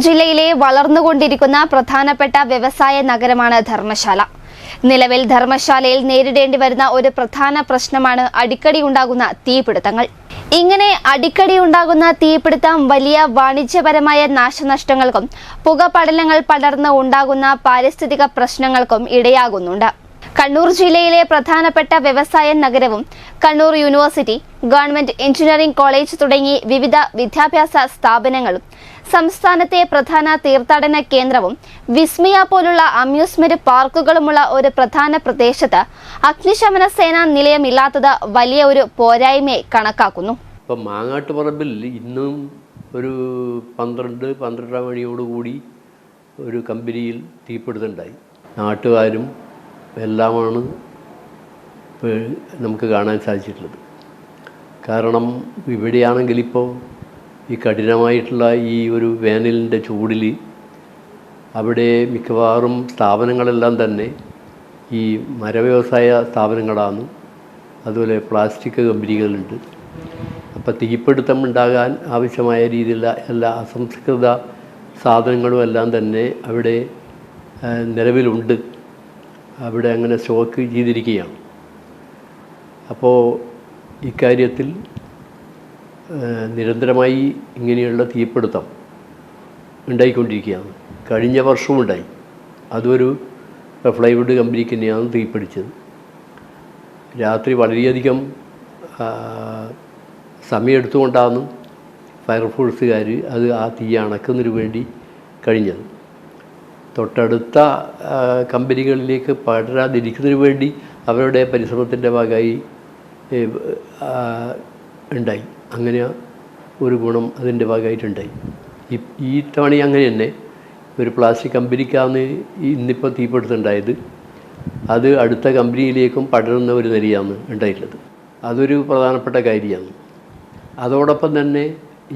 ജില്ലയിലെ വളർന്നുകൊണ്ടിരിക്കുന്ന പ്രധാനപ്പെട്ട വ്യവസായ നഗരമാണ് ധർമ്മശാല. നിലവിൽ ധർമ്മശാലയിൽ നേരിടേണ്ടി വരുന്ന ഒരു പ്രധാന പ്രശ്നമാണ് അടിക്കടി ഉണ്ടാകുന്ന തീപിടുത്തങ്ങൾ. ഇങ്ങനെ അടിക്കടി ഉണ്ടാകുന്ന തീപിടുത്തം വലിയ വാണിജ്യപരമായ നാശനഷ്ടങ്ങൾക്കും പുകപടലങ്ങൾ പടർന്ന് ഉണ്ടാകുന്ന പാരിസ്ഥിതിക പ്രശ്നങ്ങൾക്കും ഇടയാകുന്നുണ്ട്. കണ്ണൂർ ജില്ലയിലെ പ്രധാനപ്പെട്ട വ്യവസായ നഗരവും Kannur university, government engineering college തുടങ്ങി വിവിധ വിദ്യാഭ്യാസ സ്ഥാപനങ്ങളും സംസ്ഥാനത്തെ പ്രധാന തീർത്ഥാടന കേന്ദ്രവും വിസ്മയ പോലുള്ള അമ്യൂസ്മെന്റ് പാർക്കുകളുമുള്ള ഒരു പ്രധാന പ്രദേശത്ത് അഗ്നിശമന സേനാ നിലയമില്ലാത്തത് വലിയ ഒരു പോരായ്മയെ കണക്കാക്കുന്നു. ഇപ്പം മാങ്ങാട്ടുപറമ്പിൽ ഇന്നും ഒരു 12 മണിയോടുകൂടി ഒരു കമ്പനിയിൽ തീപിടുത്തമുണ്ടായി. നാട്ടുകാരും എല്ലാമാണ് നമുക്ക് കാണാൻ സാധിച്ചിട്ടുള്ളത്. കാരണം ഇവിടെയാണെങ്കിൽ ഇപ്പോൾ ഈ കഠിനമായിട്ടുള്ള ഈ ഒരു വേനലിൻ്റെ ചൂടിൽ അവിടെ മിക്കവാറും സ്ഥാപനങ്ങളെല്ലാം തന്നെ ഈ മരവ്യവസായ സ്ഥാപനങ്ങളാണ്. അതുപോലെ പ്ലാസ്റ്റിക് കമ്പനികളുണ്ട്. അപ്പോൾ തീപിടുത്തം ഉണ്ടാകാൻ ആവശ്യമായ രീതിയിലുള്ള എല്ലാ അസംസ്കൃത സാധനങ്ങളും എല്ലാം തന്നെ അവിടെ നിലവിലുണ്ട്. അവിടെ അങ്ങനെ സ്റ്റോക്ക് ചെയ്തിരിക്കുകയാണ്. അപ്പോൾ ഇക്കാര്യത്തിൽ നിരന്തരമായി ഇങ്ങനെയുള്ള തീപിടുത്തം ഉണ്ടായിക്കൊണ്ടിരിക്കുകയാണ്. കഴിഞ്ഞ വർഷവും ഉണ്ടായി. അതൊരു പ്ലൈവുഡ് കമ്പനിക്ക് തന്നെയാണ് തീപിടിച്ചത്. രാത്രി വളരെയധികം സമയമെടുത്തുകൊണ്ടാണ് ഫയർഫോഴ്സുകാർ ആ തീ അണക്കുന്നതിന് വേണ്ടി കഴിഞ്ഞത്. തൊട്ടടുത്ത കമ്പനികളിലേക്ക് പടരാതിരിക്കുന്നതിന് വേണ്ടി അവരുടെ പരിശ്രമത്തിൻ്റെ ഭാഗമായി ഉണ്ടായി. അങ്ങനെ ഒരു ഗുണം അതിൻ്റെ ഭാഗമായിട്ടുണ്ടായി. ഈ തവണ അങ്ങനെ തന്നെ ഒരു പ്ലാസ്റ്റിക് കമ്പനിക്കാണ് ഇന്നിപ്പോൾ തീപിടുത്തമുണ്ടായത്. അത് അടുത്ത കമ്പനിയിലേക്കും പടരുന്ന ഒരു നിലയാണ് ഉണ്ടായിട്ടുള്ളത്. അതൊരു പ്രധാനപ്പെട്ട കാര്യമാണ്. അതോടൊപ്പം തന്നെ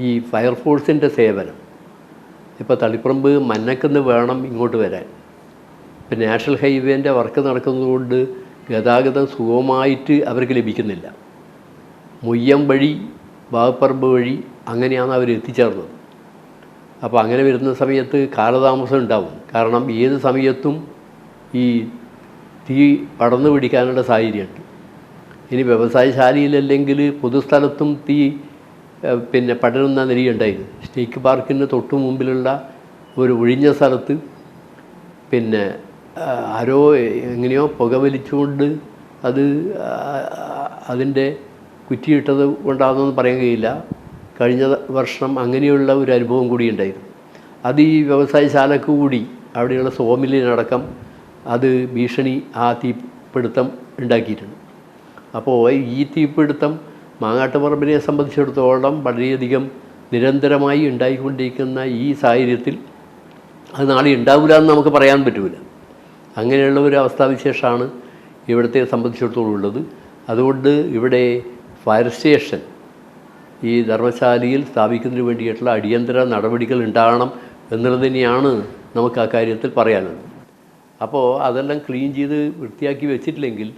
ഈ ഫയർഫോഴ്സിൻ്റെ സേവനം ഇപ്പോൾ തളിപ്പറമ്പ് മന്നക്കുന്ന് വേണം ഇങ്ങോട്ട് വരാൻ. ഇപ്പം നാഷണൽ ഹൈവേൻ്റെ വർക്ക് നടക്കുന്നതുകൊണ്ട് ഗതാഗതം സുഗമമായിട്ട് അവർക്ക് ലഭിക്കുന്നില്ല. മുയ്യം വഴി, ബാഗപ്പറമ്പ് വഴി അങ്ങനെയാണ് അവർ എത്തിച്ചേർന്നത്. അപ്പോൾ അങ്ങനെ വരുന്ന സമയത്ത് കാലതാമസം ഉണ്ടാവും. കാരണം ഏത് സമയത്തും ഈ തീ പടർന്നു പിടിക്കാനുള്ള സാഹചര്യമുണ്ട്. ഇനി വ്യവസായശാലയിലല്ലെങ്കിൽ പൊതുസ്ഥലത്തും തീ പടരുന്ന നിലയുണ്ടായിരുന്നു. സ്നേക്ക് പാർക്കിന് തൊട്ടു മുമ്പിലുള്ള ഒരു ഒഴിഞ്ഞ സ്ഥലത്ത് ആരോ എങ്ങനെയോ പുകവലിച്ചുകൊണ്ട് അതിൻ്റെ കുറ്റിയിട്ടത് കൊണ്ടാണെന്നൊന്നും പറയാൻ കഴിയില്ല. കഴിഞ്ഞ വർഷം അങ്ങനെയുള്ള ഒരു അനുഭവം കൂടി ഉണ്ടായിരുന്നു. അത് ഈ വ്യവസായശാലക്ക് കൂടി അവിടെയുള്ള സോമിലിനടക്കം അത് ഭീഷണി ആ തീപിടുത്തം ഉണ്ടാക്കിയിട്ടുണ്ട്. അപ്പോൾ ഈ തീപിടുത്തം മാങ്ങാട്ടുപറമ്പിനെ സംബന്ധിച്ചിടത്തോളം വളരെയധികം നിരന്തരമായി ഉണ്ടായിക്കൊണ്ടിരിക്കുന്ന ഈ സാഹചര്യത്തിൽ അത് നാളെ ഉണ്ടാവില്ല എന്ന് നമുക്ക് പറയാൻ പറ്റില്ല. അങ്ങനെയുള്ള ഒരു അവസ്ഥാവിശേഷമാണ് ഇവിടുത്തെ സംബന്ധിച്ചിടത്തോളം ഉള്ളത്. അതുകൊണ്ട് ഇവിടെ ഫയർ സ്റ്റേഷൻ ഈ ധർമ്മശാലയിൽ സ്ഥാപിക്കുന്നതിന് വേണ്ടിയിട്ടുള്ള അടിയന്തര നടപടികൾ ഉണ്ടാകണം എന്നുള്ളത് തന്നെയാണ് നമുക്ക് ആ കാര്യത്തിൽ പറയാനുള്ളത്. അപ്പോൾ അതെല്ലാം ക്ലീൻ ചെയ്ത് വൃത്തിയാക്കി വെച്ചിട്ടില്ലെങ്കിൽ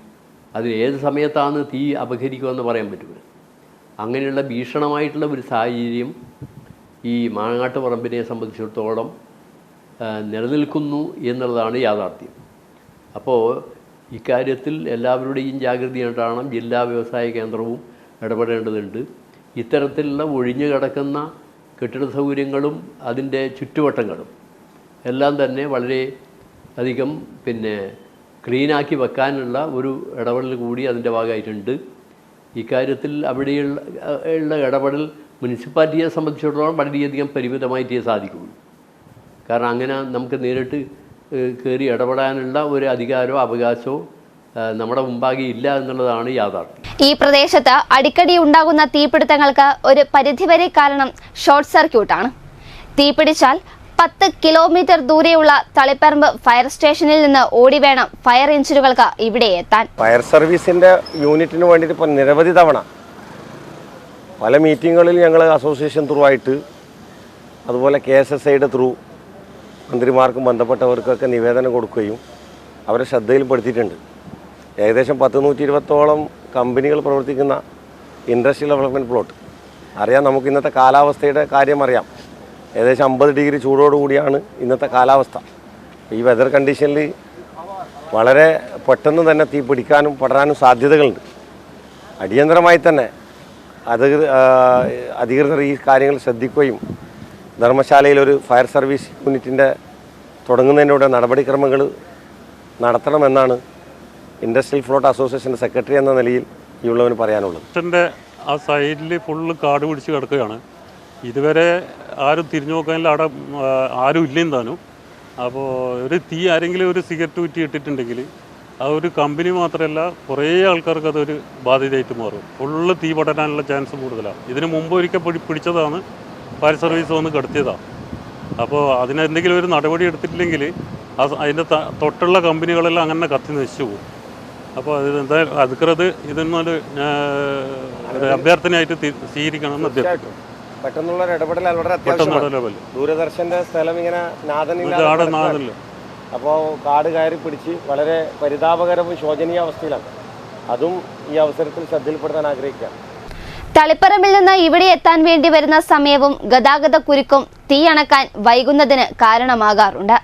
അത് ഏത് സമയത്താണ് തീ അപഹരിക്കുമെന്ന് പറയാൻ പറ്റില്ല. അങ്ങനെയുള്ള ഭീഷണമായിട്ടുള്ള ഒരു സാഹചര്യം ഈ മാങ്ങാട്ടുപറമ്പിനെ സംബന്ധിച്ചിടത്തോളം നിലനിൽക്കുന്നു എന്നുള്ളതാണ് യാഥാർത്ഥ്യം. അപ്പോൾ ഇക്കാര്യത്തിൽ എല്ലാവരുടെയും ജാഗ്രതയുണ്ടാകണം. ജില്ലാ വ്യവസായ കേന്ദ്രവും ഇടപെടേണ്ടതുണ്ട്. ഇത്തരത്തിലുള്ള ഒഴിഞ്ഞു കിടക്കുന്ന കെട്ടിട സൗകര്യങ്ങളും അതിൻ്റെ ചുറ്റുവട്ടങ്ങളും എല്ലാം തന്നെ വളരെ അധികം ക്ലീനാക്കി വെക്കാനുള്ള ഒരു ഇടപെടൽ കൂടി അതിൻ്റെ ഭാഗമായിട്ടുണ്ട്. ഇക്കാര്യത്തിൽ അവിടെയുള്ള ഇടപെടൽ മുനിസിപ്പാലിറ്റിയെ സംബന്ധിച്ചിടത്തോളം വളരെയധികം പരിമിതമായിട്ടേ സാധിക്കുകയുള്ളൂ. കാരണം അങ്ങനെ നമുക്ക് നേരിട്ട് കയറി ഇടപെടാനുള്ള ഒരു അധികാരമോ അവകാശമോ നമ്മുടെ മുമ്പാകെ ഇല്ല എന്നുള്ളതാണ് യാഥാർത്ഥ്യം. ഈ പ്രദേശത്ത് അടിക്കടി ഉണ്ടാകുന്ന തീപിടുത്തങ്ങൾക്ക് ഒരു പരിധിവരെ കാരണം ഷോർട്ട് സർക്യൂട്ടാണ്. തീപിടിച്ചാൽ 10 കിലോമീറ്റർ ദൂരെയുള്ള തളിപ്പറമ്പ് ഫയർ സ്റ്റേഷനിൽ നിന്ന് ഓടി വേണം ഫയർ എഞ്ചിനുകൾക്ക് ഇവിടെ എത്താൻ. ഫയർ സർവീസിൻ്റെ യൂണിറ്റിന് വേണ്ടിയിട്ട് ഇപ്പോൾ നിരവധി തവണ പല മീറ്റിങ്ങുകളിൽ ഞങ്ങൾ അസോസിയേഷൻ ത്രൂ ആയിട്ട് അതുപോലെ KSSIയുടെ ത്രൂ മന്ത്രിമാർക്കും ബന്ധപ്പെട്ടവർക്കൊക്കെ നിവേദനം കൊടുക്കുകയും അവരെ ശ്രദ്ധയിൽപ്പെടുത്തിയിട്ടുണ്ട്. ഏകദേശം 120-120ഓളം കമ്പനികൾ പ്രവർത്തിക്കുന്ന ഇൻഡസ്ട്രിയൽ ഡെവലപ്മെൻറ്റ് പ്ലോട്ട് അറിയാം. നമുക്ക് ഇന്നത്തെ കാലാവസ്ഥയുടെ കാര്യം അറിയാം. ഏകദേശം 50 ഡിഗ്രി ചൂടോടുകൂടിയാണ് ഇന്നത്തെ കാലാവസ്ഥ. ഈ വെതർ കണ്ടീഷനിൽ വളരെ പെട്ടെന്ന് തന്നെ തീ പിടിക്കാനും പടരാനും സാധ്യതകളുണ്ട്. അടിയന്തരമായി തന്നെ അധികൃതർ ഈ കാര്യങ്ങൾ ശ്രദ്ധിക്കുകയും ധർമ്മശാലയിൽ ഒരു ഫയർ സർവീസ് യൂണിറ്റിൻ്റെ തുടങ്ങുന്നതിനോട് നടപടിക്രമങ്ങൾ നടത്തണമെന്നാണ് ഇൻഡസ്ട്രിയൽ ഫ്ലോട്ട് അസോസിയേഷൻ്റെ സെക്രട്ടറി എന്ന നിലയിൽ ഈ ഉള്ളവന് പറയാനുള്ളത്. ആ സൈഡിൽ ഫുള്ള് കാട് പിടിച്ച് കിടക്കുകയാണ്. ഇതുവരെ ആരും തിരിഞ്ഞു നോക്കാനില്ല, അവിടെ ആരും ഇല്ലേം താനും. അപ്പോൾ ഒരു തീ ആരെങ്കിലും ഒരു സിഗരറ്റ് കുറ്റി ഇട്ടിട്ടുണ്ടെങ്കിൽ ആ ഒരു കമ്പനി മാത്രമല്ല കുറേ ആൾക്കാർക്ക് അതൊരു ബാധ്യതയായിട്ട് മാറും. ഫുള്ള് തീ പടരാനുള്ള ചാൻസ് കൂടുതലാണ്. ഇതിന് മുമ്പ് ഒരിക്കൽ പിടിച്ചതാണ്, ഫയർ സർവീസ് വന്ന് കടത്തിയതാണ്. അപ്പോൾ അതിനെന്തെങ്കിലും ഒരു നടപടി എടുത്തിട്ടില്ലെങ്കിൽ അതിൻ്റെ തൊട്ടുള്ള കമ്പനികളെല്ലാം അങ്ങനെ കത്തി നശിച്ചു പോകും. അപ്പോൾ എന്തായാലും അധികൃതർ ഇതിനൊരു അഭ്യർത്ഥനയായിട്ട് സ്വീകരിക്കണമെന്ന് അഭ്യർത്ഥിക്കും. പെട്ടെന്നുള്ള ഇടപെടൽ വളരെ അത്യാവശ്യമാണ്. ദൂരദർശന്റെ സ്ഥലം ഇങ്ങനെ നാദനില്ല. അപ്പോൾ കാട് കയറി പിടിച്ച് വളരെ പരിതാപകരവും ശോചനീയ അവസ്ഥയിലാണ്. അതും ഈ അവസരത്തിൽ ശ്രദ്ധയിൽപ്പെടുത്താൻ ആഗ്രഹിക്കാം. തളിപ്പറമ്പിൽ നിന്ന് ഇവിടെ എത്താൻ വേണ്ടി വരുന്ന സമയവും ഗതാഗത കുരുക്കും തീ അണക്കാൻ വൈകുന്നതിന് കാരണമാകാറുണ്ട്.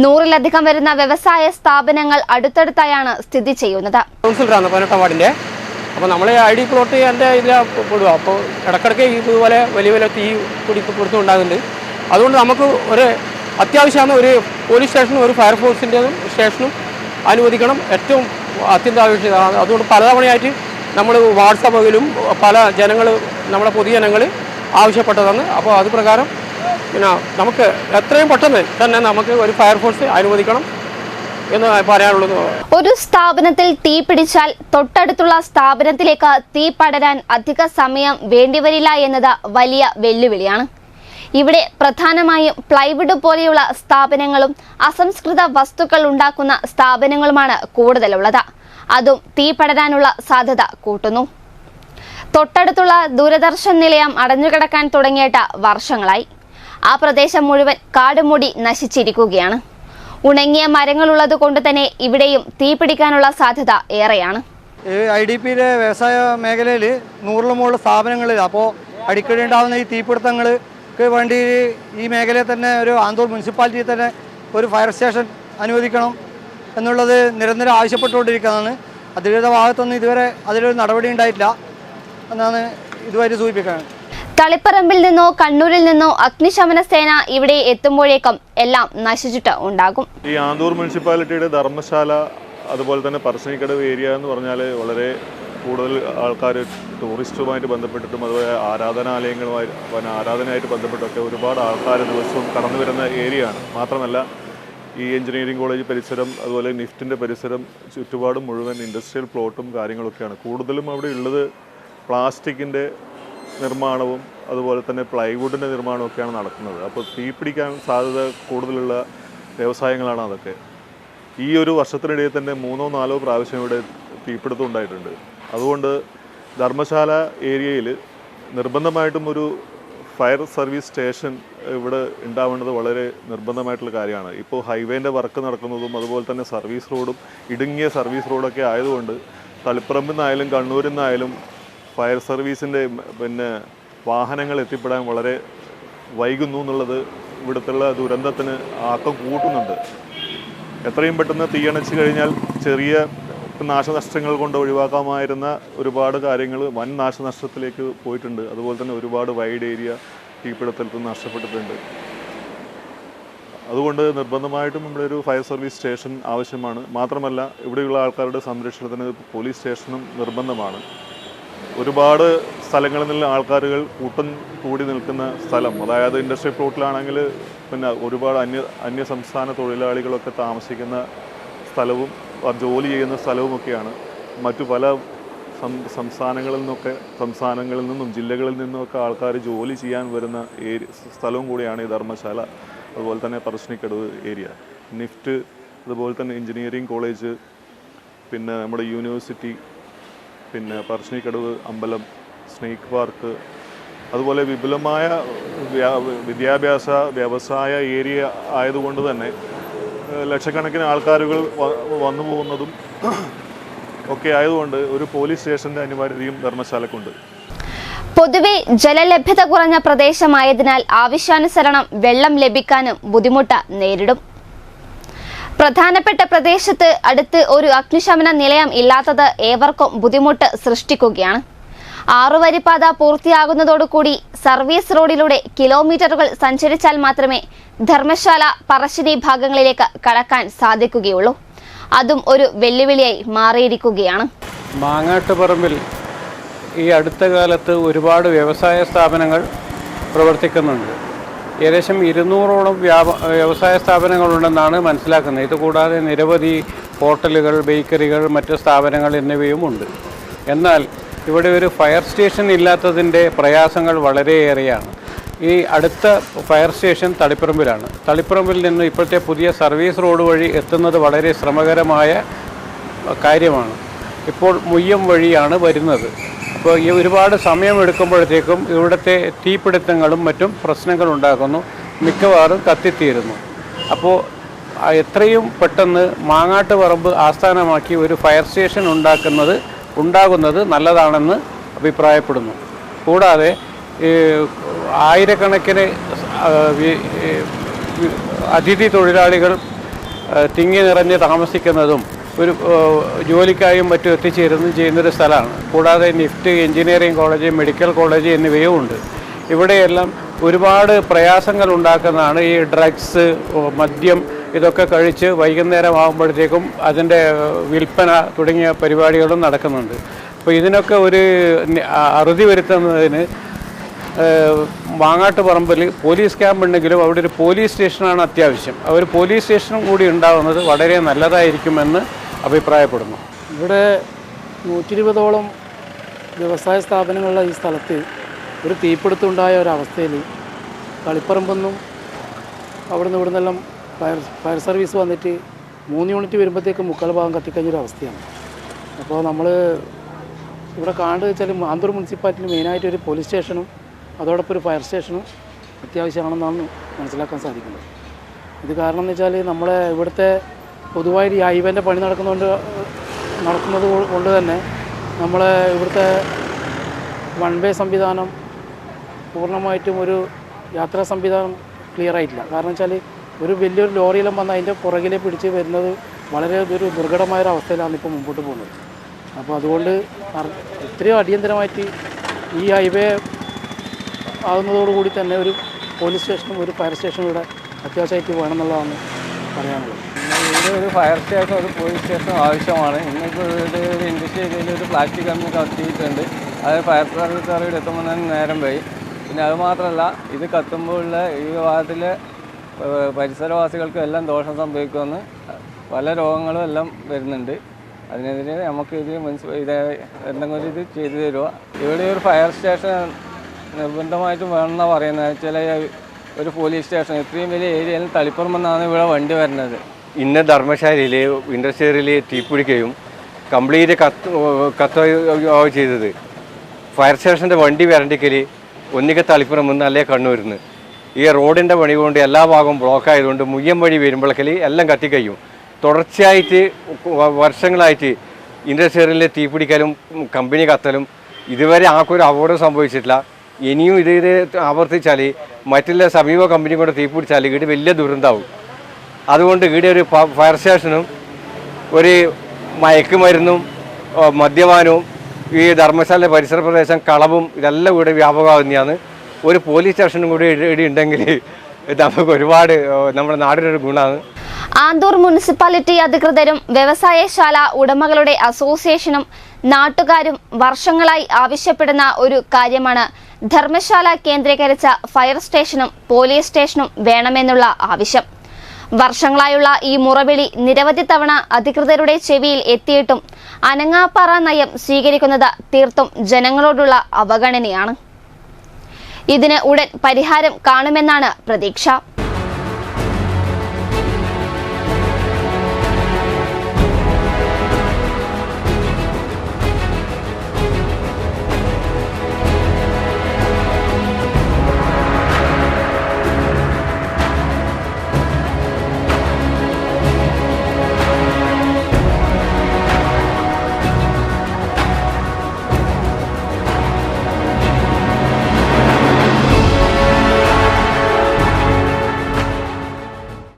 100-ലധികം വരുന്ന വ്യവസായ സ്ഥാപനങ്ങൾ അടുത്തടുത്തായാണ് സ്ഥിതി ചെയ്യുന്നത്. കൗൺസിലറാണ് 18 വാർഡിൻ്റെ. അപ്പോൾ നമ്മൾ ID പ്ലോട്ട് എൻ്റെ ഇതിൽ പെടുക. അപ്പോൾ ഇടയ്ക്കിടയ്ക്ക് ഇതുപോലെ വലിയ വലിയ തീ പിടുത്തമുണ്ടാകുന്നുണ്ട്. അതുകൊണ്ട് നമുക്ക് ഒരു അത്യാവശ്യമാണ് ഒരു പോലീസ് സ്റ്റേഷനും ഒരു ഫയർഫോഴ്സിൻ്റെതും സ്റ്റേഷനും അനുവദിക്കണം. ഏറ്റവും അത്യന്താപേക്ഷിതമാണ്. അതുകൊണ്ട് പലതവണയായിട്ട് നമ്മൾ വാട്സാപ്പിലും പല ജനങ്ങൾ നമ്മളെ പൊതുജനങ്ങൾ ആവശ്യപ്പെട്ടതാണ്. അപ്പോൾ അത് പ്രകാരം പിന്നെ നമുക്ക് എത്രയും പെട്ടെന്ന് തന്നെ നമുക്ക് ഒരു ഫയർഫോഴ്സ് അനുവദിക്കണം എന്ന് പറയാനുള്ളത്. ഒരു സ്ഥാപനത്തിൽ തീ പിടിച്ചാൽ തൊട്ടടുത്തുള്ള സ്ഥാപനത്തിലേക്ക് തീ പടരാൻ അധിക സമയം വേണ്ടിവരില്ല എന്നത് വലിയ വെല്ലുവിളിയാണ്. ഇവിടെ പ്രധാനമായും പ്ലൈവുഡ് പോലെയുള്ള സ്ഥാപനങ്ങളും അസംസ്കൃത വസ്തുക്കൾ ഉണ്ടാക്കുന്ന സ്ഥാപനങ്ങളുമാണ് കൂടുതലുള്ളത്. അതും തീ പടരാനുള്ള സാധ്യത കൂട്ടുന്നു. തൊട്ടടുത്തുള്ള ദൂരദർശൻ നിലയം അടഞ്ഞുകിടക്കാൻ തുടങ്ങിയിട്ട് വർഷങ്ങളായി. ആ പ്രദേശം മുഴുവൻ കാടുമൂടി നശിച്ചിരിക്കുകയാണ്. ഉണങ്ങിയ മരങ്ങളുള്ളത് കൊണ്ട് തന്നെ ഇവിടെയും തീ പിടിക്കാനുള്ള സാധ്യത ഏറെയാണ്. IDPയിലെ വ്യവസായ മേഖലയിൽ 100-ൽ മുകളിൽ സ്ഥാപനങ്ങളിൽ അപ്പോൾ അടിക്കടി ഉണ്ടാകുന്ന ഈ തീപിടുത്തങ്ങൾക്ക് വേണ്ടി ഈ മേഖലയിൽ തന്നെ ഒരു ആന്തൂർ മുനിസിപ്പാലിറ്റിയിൽ തന്നെ ഒരു ഫയർ സ്റ്റേഷൻ അനുവദിക്കണം എന്നുള്ളത് നിരന്തരം ആവശ്യപ്പെട്ടുകൊണ്ടിരിക്കുന്നതാണ്. അധികൃത ഭാഗത്തൊന്നും ഇതുവരെ അതിലൊരു നടപടി ഉണ്ടായിട്ടില്ല എന്നാണ് ഇതുവരെ സൂചിപ്പിക്കുന്നത്. തളിപ്പറമ്പിൽ നിന്നോ കണ്ണൂരിൽ നിന്നോ അഗ്നിശമന സേന ഇവിടെ എത്തുമ്പോഴേക്കും എല്ലാം നശിച്ചിട്ട് ഉണ്ടാകും. ഈ ആന്തൂർ മുനിസിപ്പാലിറ്റിയുടെ ധർമ്മശാല അതുപോലെ തന്നെ പറശ്ശിനിക്കടവ് ഏരിയ എന്ന് പറഞ്ഞാൽ വളരെ കൂടുതൽ ആൾക്കാർ ടൂറിസ്റ്റുമായിട്ട് ബന്ധപ്പെട്ടിട്ടും അതുപോലെ ആരാധനയായിട്ട് ബന്ധപ്പെട്ടൊക്കെ ഒരുപാട് ആൾക്കാർ ദിവസവും കടന്നു വരുന്ന ഏരിയയാണ്. മാത്രമല്ല ഈ എഞ്ചിനീയറിംഗ് കോളേജ് പരിസരം അതുപോലെ നിഫ്റ്റിൻ്റെ പരിസരം ചുറ്റുപാടും മുഴുവൻ ഇൻഡസ്ട്രിയൽ പ്ലോട്ടും കാര്യങ്ങളൊക്കെയാണ്. കൂടുതലും അവിടെ ഉള്ളത് പ്ലാസ്റ്റിക്കിൻ്റെ നിർമ്മാണവും അതുപോലെ തന്നെ പ്ലൈവുഡിൻ്റെ നിർമ്മാണമൊക്കെയാണ് നടക്കുന്നത്. അപ്പോൾ തീ പിടിക്കാൻ സാധ്യത കൂടുതലുള്ള വ്യവസായങ്ങളാണ് അതൊക്കെ. ഈ ഒരു വർഷത്തിനിടയിൽ തന്നെ 3-4 പ്രാവശ്യം ഇവിടെ തീപിടുത്തം ഉണ്ടായിട്ടുണ്ട്. അതുകൊണ്ട് ധർമ്മശാല ഏരിയയിൽ നിർബന്ധമായിട്ടും ഒരു ഫയർ സർവീസ് സ്റ്റേഷൻ ഇവിടെ ഉണ്ടാവേണ്ടത് വളരെ നിർബന്ധമായിട്ടുള്ള കാര്യമാണ്. ഇപ്പോൾ ഹൈവേൻ്റെ വർക്ക് നടക്കുന്നതും അതുപോലെ തന്നെ സർവീസ് റോഡും ഇടുങ്ങിയ സർവീസ് റോഡൊക്കെ ആയതുകൊണ്ട് തളിപ്പറമ്പിൽ നിന്നായാലും കണ്ണൂരിൽ നിന്നായാലും ഫയർ സർവീസിൻ്റെ വാഹനങ്ങൾ എത്തിപ്പെടാൻ വളരെ വൈകുന്നു എന്നുള്ളത് ഇവിടുത്തുള്ള ദുരന്തത്തിന് ആക്കം കൂട്ടുന്നുണ്ട്. എത്രയും പെട്ടെന്ന് തീയണച്ച് കഴിഞ്ഞാൽ ചെറിയ നാശനഷ്ടങ്ങൾ കൊണ്ട് ഒഴിവാക്കാമായിരുന്ന ഒരുപാട് കാര്യങ്ങൾ വൻ നാശനഷ്ടത്തിലേക്ക് പോയിട്ടുണ്ട്. അതുപോലെ തന്നെ ഒരുപാട് വൈഡ് ഏരിയ തീപിടുത്തത്തിൽ നഷ്ടപ്പെട്ടിട്ടുണ്ട്. അതുകൊണ്ട് നിർബന്ധമായിട്ടും ഇവിടെ ഒരു ഫയർ സർവീസ് സ്റ്റേഷൻ ആവശ്യമാണ്. മാത്രമല്ല ഇവിടെയുള്ള ആൾക്കാരുടെ സംരക്ഷണത്തിന് പോലീസ് സ്റ്റേഷനും നിർബന്ധമാണ്. ഒരുപാട് സ്ഥലങ്ങളിൽ നിന്ന് ആൾക്കാരുകൾ കൂട്ടം കൂടി നിൽക്കുന്ന സ്ഥലം, അതായത് ഇൻഡസ്ട്രിയൽ പ്ലോട്ടിലാണെങ്കിൽ ഒരുപാട് അന്യ സംസ്ഥാന തൊഴിലാളികളൊക്കെ താമസിക്കുന്ന സ്ഥലവും ജോലി ചെയ്യുന്ന സ്ഥലവുമൊക്കെയാണ്. മറ്റു പല സംസ്ഥാനങ്ങളിൽ നിന്നും ജില്ലകളിൽ നിന്നുമൊക്കെ ആൾക്കാർ ജോലി ചെയ്യാൻ വരുന്ന സ്ഥലവും കൂടിയാണ് ഈ ധർമ്മശാല. അതുപോലെ തന്നെ പറശ്ശിനിക്കടവ് ഏരിയ, നിഫ്റ്റ്, അതുപോലെ തന്നെ എഞ്ചിനീയറിംഗ് കോളേജ്, പിന്നെ നമ്മുടെ യൂണിവേഴ്സിറ്റി, പിന്നെ പറശ്ശിനിക്കടവ് അമ്പലം, സ്നേക്ക് പാർക്ക്, അതുപോലെ വിപുലമായ വിദ്യാഭ്യാസ വ്യവസായ ഏരിയ ആയതുകൊണ്ട് തന്നെ ലക്ഷക്കണക്കിന് ആൾക്കാരുകൾ വന്നു പോകുന്നതും ഒക്കെ ആയതുകൊണ്ട് ഒരു പോലീസ് സ്റ്റേഷൻ്റെ അനിവാര്യതയും ധർമ്മശാലക്കുണ്ട്. പൊതുവെ ജലലഭ്യത കുറഞ്ഞ പ്രദേശമായതിനാൽ ആവശ്യാനുസരണം വെള്ളം ലഭിക്കാനും ബുദ്ധിമുട്ട് നേരിടും. പ്രധാനപ്പെട്ട പ്രദേശത്ത് അടുത്ത് ഒരു അഗ്നിശമന നിലയം ഇല്ലാത്തത് ഏവർക്കും ബുദ്ധിമുട്ട് സൃഷ്ടിക്കുകയാണ്. 6 വരിപ്പാത പൂർത്തിയാകുന്നതോടുകൂടി സർവീസ് റോഡിലൂടെ കിലോമീറ്ററുകൾ സഞ്ചരിച്ചാൽ മാത്രമേ ധർമ്മശാല പറശ്ശിനി ഭാഗങ്ങളിലേക്ക് കടക്കാൻ സാധിക്കുകയുള്ളൂ. അതും ഒരു വെല്ലുവിളിയായി മാറിയിരിക്കുകയാണ്. മാങ്ങാട്ടുപറമ്പിൽ ഈ അടുത്ത കാലത്ത് ഒരുപാട് വ്യവസായ സ്ഥാപനങ്ങൾ പ്രവർത്തിക്കുന്നുണ്ട്. ഏകദേശം 200ഓളം വ്യവസായ സ്ഥാപനങ്ങളുണ്ടെന്നാണ് മനസ്സിലാക്കുന്നത്. ഇതുകൂടാതെ നിരവധി ഹോട്ടലുകൾ, ബേക്കറികൾ, മറ്റ് സ്ഥാപനങ്ങൾ എന്നിവയുമുണ്ട്. എന്നാൽ ഇവിടെ ഒരു ഫയർ സ്റ്റേഷൻ ഇല്ലാത്തതിൻ്റെ പ്രയാസങ്ങൾ വളരെയേറെയാണ്. ഈ അടുത്ത ഫയർ സ്റ്റേഷൻ തളിപ്പറമ്പിലാണ്. തളിപ്പറമ്പിൽ നിന്ന് ഇപ്പോഴത്തെ പുതിയ സർവീസ് റോഡ് വഴി എത്തുന്നത് വളരെ ശ്രമകരമായ കാര്യമാണ്. ഇപ്പോൾ മുയ്യം വഴിയാണ് വരുന്നത്. അപ്പോൾ ഈ ഒരുപാട് സമയമെടുക്കുമ്പോഴത്തേക്കും ഇവിടുത്തെ തീപിടുത്തങ്ങളും മറ്റും പ്രശ്നങ്ങളുണ്ടാക്കുന്നു, മിക്കവാറും കത്തിത്തീരുന്നു. അപ്പോൾ എത്രയും പെട്ടെന്ന് മാങ്ങാട്ടുപറമ്പ് ആസ്ഥാനമാക്കി ഒരു ഫയർ സ്റ്റേഷൻ ഉണ്ടാകുന്നത് നല്ലതാണെന്ന് അഭിപ്രായപ്പെടുന്നു. കൂടാതെ ആയിരക്കണക്കിന് അതിഥി തൊഴിലാളികൾ തിങ്ങി നിറഞ്ഞ് താമസിക്കുന്നതും ഒരു ജോലിക്കായും മറ്റും എത്തിച്ചേരുന്നതും ചെയ്യുന്നൊരു സ്ഥലമാണ്. കൂടാതെ NEFT, engineering college, medical college എന്നിവയും ഉണ്ട്. ഇവിടെയെല്ലാം ഒരുപാട് പ്രയാസങ്ങൾ ഉണ്ടാക്കുന്നതാണ് ഈ ഡ്രഗ്സ്, മദ്യം ഇതൊക്കെ കഴിച്ച് വൈകുന്നേരം ആകുമ്പോഴത്തേക്കും അതിൻ്റെ വിൽപ്പന തുടങ്ങിയ പരിപാടികളും നടക്കുന്നുണ്ട്. അപ്പോൾ ഇതിനൊക്കെ ഒരു അറുതി വരുത്തുന്നതിന് മാങ്ങാട്ടുപറമ്പിൽ പോലീസ് ക്യാമ്പ് ഉണ്ടെങ്കിലും അവിടെ ഒരു പോലീസ് സ്റ്റേഷനാണ് അത്യാവശ്യം. ഒരു പോലീസ് സ്റ്റേഷനും കൂടി ഉണ്ടാകുന്നത് വളരെ നല്ലതായിരിക്കുമെന്ന് അഭിപ്രായപ്പെടുന്നു. ഇവിടെ 120ഓളം വ്യവസായ സ്ഥാപനങ്ങളുള്ള ഈ സ്ഥലത്ത് ഒരു തീപിടുത്തമുണ്ടായ ഒരവസ്ഥയിൽ തളിപ്പറമ്പെന്നും അവിടെ നിന്ന് ഇവിടുന്നെല്ലാം ഫയർ സർവീസ് വന്നിട്ട് 3 യൂണിറ്റ് വരുമ്പോഴത്തേക്ക് മുക്കാൽ ഭാഗം കത്തിക്കഴിഞ്ഞൊരവസ്ഥയാണ്. അപ്പോൾ നമ്മൾ ഇവിടെ കാണുന്നത് വെച്ചാൽ ആന്തൂർ മുനിസിപ്പാലിറ്റിയിൽ മെയിനായിട്ട് ഒരു പോലീസ് സ്റ്റേഷനും അതോടൊപ്പം ഒരു ഫയർ സ്റ്റേഷനും അത്യാവശ്യമാണെന്നാണ് മനസ്സിലാക്കാൻ സാധിക്കുന്നത്. ഇത് കാരണം എന്ന് വെച്ചാൽ നമ്മളെ ഇവിടുത്തെ പൊതുവായി ഈ ഹൈവേൻ്റെ പണി നടക്കുന്നത് കൊണ്ട് തന്നെ നമ്മളെ ഇവിടുത്തെ വൺ വേ സംവിധാനം പൂർണ്ണമായിട്ടും ഒരു യാത്രാ സംവിധാനം ക്ലിയർ ആയിട്ടില്ല. കാരണം വെച്ചാൽ ഒരു വലിയൊരു ലോറിയെല്ലാം വന്ന് അതിൻ്റെ പുറകിലെ പിടിച്ച് വരുന്നത് വളരെ ഒരു ദുർഘടമായൊരു അവസ്ഥയിലാണ് ഇപ്പോൾ മുമ്പോട്ട് പോകുന്നത്. അപ്പോൾ അതുകൊണ്ട് എത്രയോ അടിയന്തരമായിട്ട് ഈ ഹൈവേ ആകുന്നതോടുകൂടി തന്നെ ഒരു പോലീസ് സ്റ്റേഷനും ഒരു ഫയർ സ്റ്റേഷനും ഇവിടെ അത്യാവശ്യമായിട്ട് വേണമെന്നുള്ളതാണ് പറയാനുള്ളത്. ഇവിടെ ഒരു ഫയർ സ്റ്റേഷൻ, ഒരു പോലീസ് സ്റ്റേഷൻ ആവശ്യമാണ്. ഇന്നിപ്പോൾ ഒരു ഇൻഡസ്ട്രി ഏരിയയിൽ ഒരു പ്ലാസ്റ്റിക് കമ്പനി കത്തിയിട്ടുണ്ട്. അത് ഫയർ സർവീസുകാർ ഇവിടെ എത്തുമ്പോൾ തന്നെ നേരം പോയി. പിന്നെ അതുമാത്രമല്ല, ഇത് കത്തുമ്പോഴുള്ള ഈ ഭാഗത്തിലെ പരിസരവാസികൾക്കും എല്ലാം ദോഷം സംഭവിക്കുമെന്ന് പല രോഗങ്ങളും എല്ലാം വരുന്നുണ്ട്. അതിനെതിരെ നമുക്ക് എന്തെങ്കിലും ഇത് ചെയ്തു തരുക. ഇവിടെ ഒരു ഫയർ സ്റ്റേഷൻ നിർബന്ധമായിട്ടും വേണമെന്നാണ് പറയുന്നത്. ചില ഒരു പോലീസ് സ്റ്റേഷൻ ഇത്രയും വലിയ ഏരിയയിൽ തളിപ്പറമ്പെന്നാണ് ഇവിടെ വണ്ടി വരുന്നത്. ഇന്ന് ധർമ്മശാലയിൽ ഇൻഡസ്ട്രിയലിൽ തീപിടിക്കുകയും കംപ്ലീറ്റ് കത്തുകയോ ചെയ്തത്. ഫയർ സ്റ്റേഷൻ്റെ വണ്ടി വരണ്ടിക്കൽ ഒന്നിക്കെ തളിപ്പറമ്പെന്ന് അല്ലേ കണ്ണൂരിന്ന്. ഈ റോഡിൻ്റെ പണി കൊണ്ട് എല്ലാ ഭാഗവും ബ്ലോക്ക് ആയതുകൊണ്ട് മുയ്യം വഴി വരുമ്പോഴേക്കൽ എല്ലാം കത്തിക്കഴിയും. തുടർച്ചയായിട്ട് വർഷങ്ങളായിട്ട് ഇൻഡസ്ട്രിയലിൽ തീപിടിക്കലും കമ്പനി കത്തലും ഇതുവരെ ആർക്കൊരു അപകടം സംഭവിച്ചിട്ടില്ല. ഇനിയും ഇത് ആവർത്തിച്ചാൽ മറ്റുള്ള സമീപ കമ്പനി കൊണ്ട് തീപിടിച്ചാൽ ഇവിടെ വലിയ ദുരന്തമാവും. അതുകൊണ്ട് ഇവിടെ ഒരു ഫയർ സ്റ്റേഷനും ഒരു മയക്കുമരുന്നും മദ്യപാനവും ഈ ധർമ്മശാല പരിസര പ്രദേശം കളവും ഇതെല്ലാം ഇവിടെ വ്യാപകമാകുന്നതാണ്. ഒരു പോലീസ് സ്റ്റേഷനും കൂടി ഇവിടെ ഉണ്ടെങ്കിൽ നമുക്ക് ഒരുപാട് നമ്മുടെ നാടിനൊരു ഗുണമാണ്. ആന്തൂർ മുനിസിപ്പാലിറ്റി അധികൃതരും വ്യവസായശാല ഉടമകളുടെ അസോസിയേഷനും നാട്ടുകാരും വർഷങ്ങളായി ആവശ്യപ്പെടുന്ന ഒരു കാര്യമാണ് ധർമ്മശാല കേന്ദ്രീകരിച്ച ഫയർ സ്റ്റേഷനും പോലീസ് സ്റ്റേഷനും വേണമെന്നുള്ള ആവശ്യം. വർഷങ്ങളായുള്ള ഈ മുറവിളി നിരവധി തവണ അധികൃതരുടെ ചെവിയിൽ എത്തിയിട്ടും അനങ്ങാപ്പാറ നയം സ്വീകരിക്കുന്നത് തീർത്തും ജനങ്ങളോടുള്ള അവഗണനയാണ്. ഇതിന് ഉടൻ പരിഹാരം കാണുമെന്നാണ് പ്രതീക്ഷ.